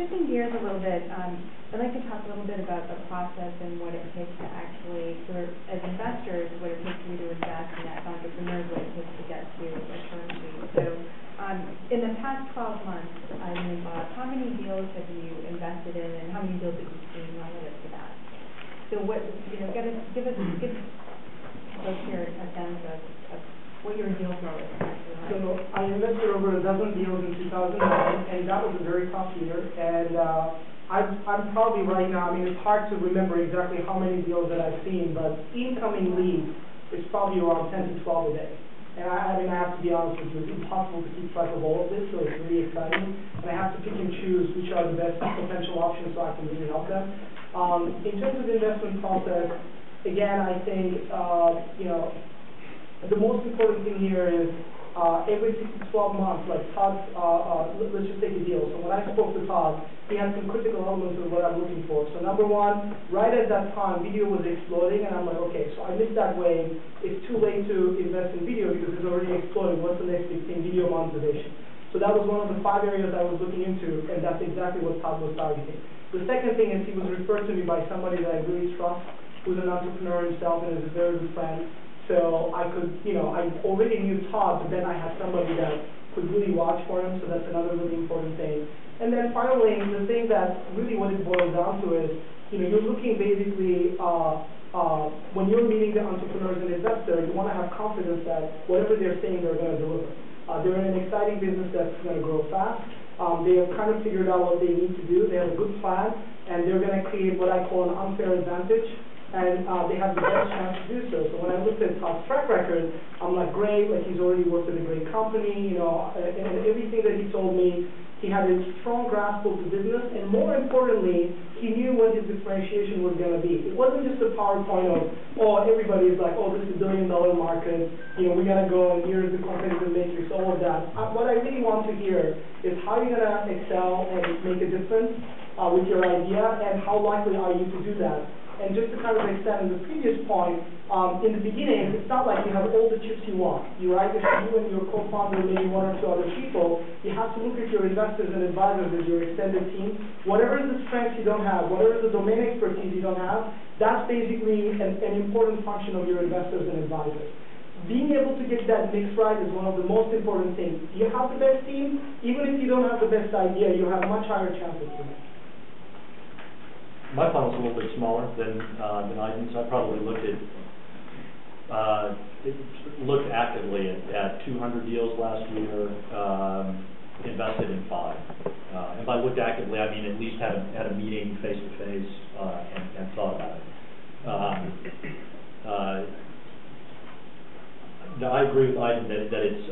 shifting gears a little bit, I'd like to talk a little bit about the process and what it takes to actually, as investors, what it takes for you to invest, and as entrepreneurs, what it takes to get to a term sheet. So, in the past 12 months, how many deals have you invested in, and how many deals have you seen relative to that? So, what give us here a sense of what your deal flow is actually like. So I invested over a dozen deals in 2009, and that was a very tough year. And I'm probably right now, it's hard to remember exactly how many deals that I've seen, but incoming leads is probably around 10 to 12 a day. And I have to be honest with you, it's impossible to keep track of all of this, so it's really exciting. And I have to pick and choose which are the best potential options so I can really help them. In terms of the investment process, again, I think, the most important thing here is every 6 to 12 months, like Todd, let's just take a deal. So when I spoke to Todd, he had some critical elements of what I'm looking for. So number one, right at that time, video was exploding, and I'm like, okay, so I missed that wave. It's too late to invest in video because it's already exploding. What's the next big thing? Video monetization. So that was one of the 5 areas I was looking into, and that's exactly what Todd was targeting. The second thing is he was referred to me by somebody that I really trust, who's an entrepreneur himself and is a very good friend. So I could, I already knew Todd, but then I had somebody that could really watch for him, so that's another really important thing. And then finally, the thing that really what it boils down to is, you're looking basically, when you're meeting the entrepreneurs and investors, you want to have confidence that whatever they're saying, they're going to deliver. They're in an exciting business that's going to grow fast. They have kind of figured out what they need to do. They have a good plan, and they're going to create what I call an unfair advantage. And they have the best chance to do so. So when I looked at Todd's track record, I'm like, great, like he's already worked at a great company, and everything that he told me, he had a strong grasp of the business, and more importantly, he knew what his differentiation was going to be. It wasn't just a PowerPoint of, everybody is like, this is a billion-dollar market, we're going to go, and here's the competitive matrix, all of that. What I really want to hear is how you're going to excel and make a difference with your idea, and how likely are you to do that. And just to kind of extend the previous point, in the beginning, it's not like you have all the chips you want. You either you and your co-founder, maybe 1 or 2 other people. You have to look at your investors and advisors as your extended team. Whatever is the strengths you don't have, whatever is the domain expertise you don't have, that's basically an important function of your investors and advisors. Being able to get that mix right is one of the most important things. You have the best team, even if you don't have the best idea, you have much higher chances to win. My funnel's a little bit smaller than Aydin's. I probably looked actively at 200 deals last year, invested in 5. And by looked actively, I mean at least had a meeting face to face and thought about it. I agree with Aydin that it's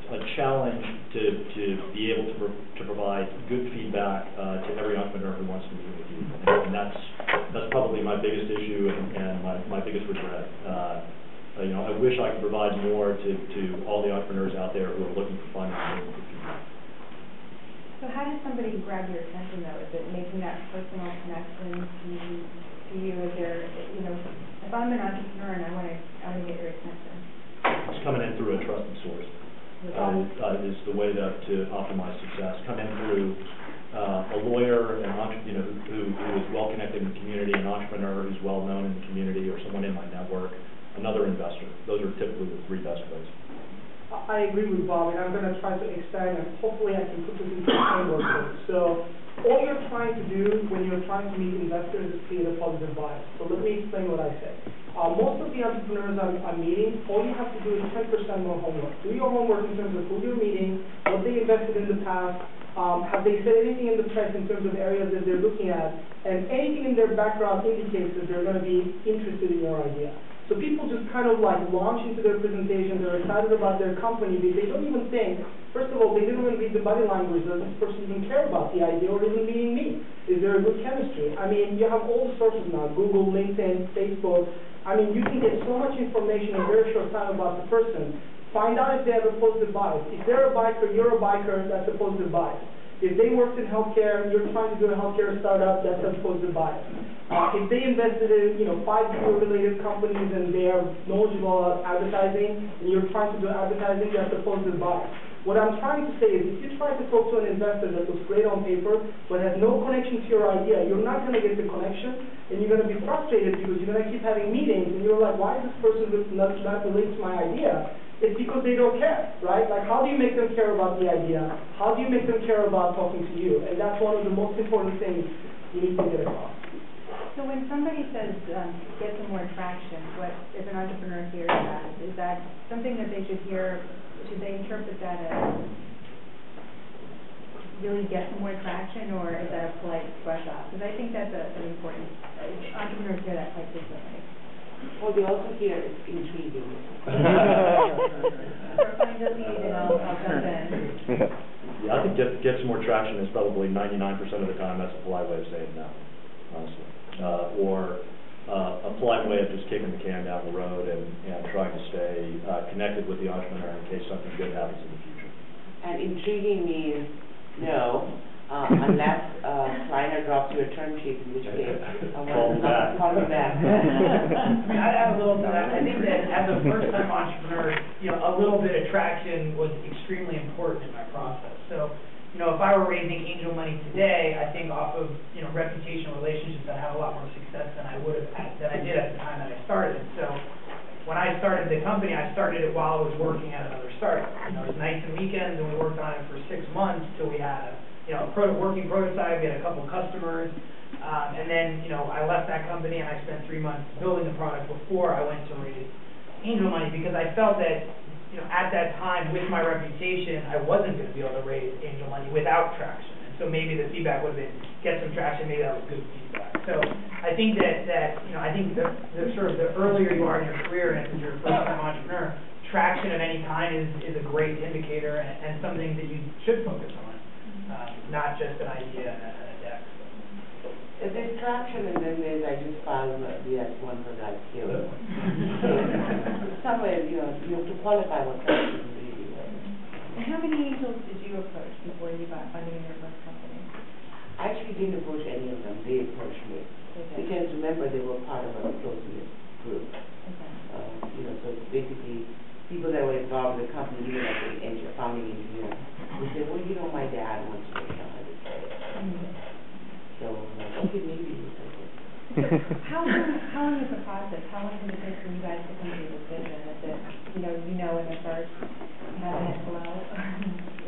a challenge to be able to provide good feedback to every entrepreneur who wants to meet with you, and that's probably my biggest issue and my biggest regret. I wish I could provide more to all the entrepreneurs out there who are looking for fun and good feedback. So how does somebody grab your attention though? Is it making that personal connection to you? Is there, if I'm an entrepreneur and I want to get your attention? It's coming in through a trusted source. Is the way to optimize success. Come in through a lawyer, who is well connected in the community, an entrepreneur who's well known in the community, or someone in my network, another investor. Those are typically the 3 best ways. I agree with Bob, and I'm going to try to expand, and hopefully I can put this into a framework. So all you're trying to do when you're trying to meet investors is create a positive bias. So let me explain what I say. Most of the entrepreneurs I'm meeting, all you have to do is 10% more homework. Do your homework in terms of who you're meeting, what they invested in the past, have they said anything in the press in terms of areas that they're looking at, and anything in their background indicates that they're going to be interested in your idea. So people just kind of like launch into their presentation, they're excited about their company, they don't even think, first of all, they didn't even read the body language, does this person even care about the idea or even meeting me? Is there a good chemistry? I mean, you have all the sources now, Google, LinkedIn, Facebook. I mean, you can get so much information in a very short time about the person. Find out if they have a positive bias. If they're a biker, you're a biker, that's a positive bias. If they worked in healthcare, you're trying to do a healthcare startup, that's a positive bias. If they invested in, 5 video-related companies and they are knowledgeable about advertising, and you're trying to do advertising, that's a positive bias. What I'm trying to say is if you try to talk to an investor that looks great on paper but has no connection to your idea, you're not going to get the connection, and you're going to be frustrated because you're going to keep having meetings, and you're like, why is this person not related to my idea? It's because they don't care, right? Like, how do you make them care about the idea? How do you make them care about talking to you? And that's one of the most important things you need to get across. So when somebody says, get some more traction, what, if an entrepreneur hears that, is that something that they should hear? Should they interpret that as really get some more traction, or is that a polite brush off? Because I think that's an important, entrepreneurs hear that quite differently. Well, they also hear it's intriguing. Yeah, I think get some more traction is probably 99% of the time. That's a polite way of saying no, honestly. Or a polite way of just kicking the can down the road and trying to stay connected with the entrepreneur in case something good happens in the future. And intriguing means no, unless Kleiner drops you a term sheet, in which case I want to call him back. I mean, I'd add a little to that. I think that as a first-time entrepreneur, a little bit of traction was extremely important in my process. So, if I were raising angel money today, I think off of, reputation relationships, I'd have a lot more success than I did at the time that I started. So when I started the company, I started it while I was working at another startup. It was nights and weekends, and we worked on it for 6 months till we had a working prototype. We had a couple customers, and then I left that company and I spent 3 months building the product before I went to raise angel money, because I felt that at that time, with my reputation, I wasn't going to be able to raise angel money without traction. And so maybe the feedback would have been, get some traction, maybe that was good feedback. So I think that I think the sort of the earlier you are in your career and as you're a first-time entrepreneur, traction of any kind is a great indicator and something that you should focus on, not just an idea and a deck. If there's traction and then there's, I just filed the S1 for that skill. Somewhere, you have to qualify what traction really is. And how many angels did you approach before you got funding in your first company? I actually didn't approach any of them. They approached me. Okay. Because remember, they were part of a close-knit group. Okay. So it's basically people that were involved in the company, even like the founding engineer, would say, well, my dad wants to know how to say it. So, okay, maybe. So how long is the process? How long does it take for you guys to come to a decision? Is it, when they start having it flow?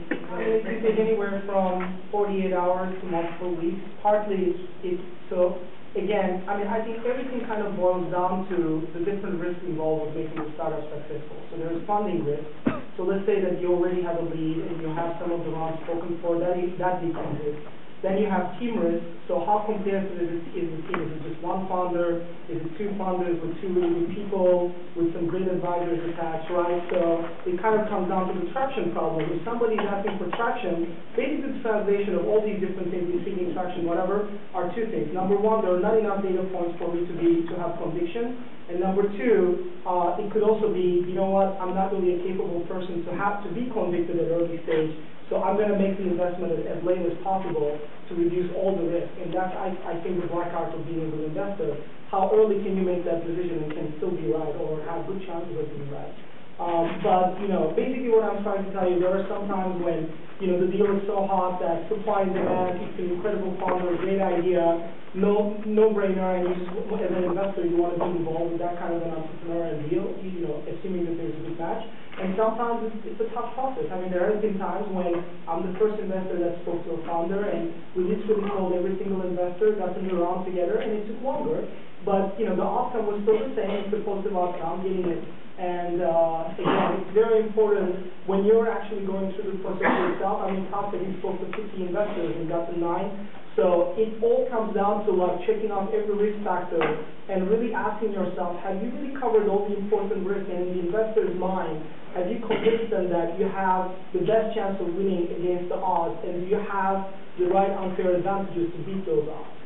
It could take anywhere from 48 hours to multiple weeks. Partly it's so, again, I think everything kind of boils down to the different risks involved with making a startup successful. So there's funding risk. So let's say that you already have a lead and you have some of the rounds spoken for, that becomes risk. Then you have team risk. So how comprehensive is the team? Is it just one founder? Is it 2 founders with 2 really good people with some great advisors attached, right? So it kind of comes down to the traction problem. If somebody's asking for traction, basically the translation of all these different things, seeking traction, whatever, are 2 things. Number 1, there are not enough data points for me to have conviction. And number 2, it could also be, I'm not really a capable person to be convicted at early stage. So I'm going to make the investment as late as possible to reduce all the risk. And that's, I think, the black art of being a good investor. How early can you make that decision and can still be right or have good chances of being right? But basically what I'm trying to tell you, there are some times when, the deal is so hot that supply and demand, it's an incredible founder, great idea, no-brainer, and you just, as an investor, you want to be involved with that kind of an entrepreneur and deal, assuming that there's a good match. And sometimes it's a tough process. There have been times when I'm the first investor that spoke to a founder, and we literally called every single investor, got them around together, and it took longer. But, the outcome was still the same. It's the positive outcome, getting it. And, again, it's very important when you're actually going through the process yourself. Todd said he spoke to 50 investors and got to 9. So it all comes down to checking off every risk factor and really asking yourself, have you really covered all the important risks? And in the investor's mind, have you convinced them that you have the best chance of winning against the odds? And do you have the right unfair advantages to beat those odds?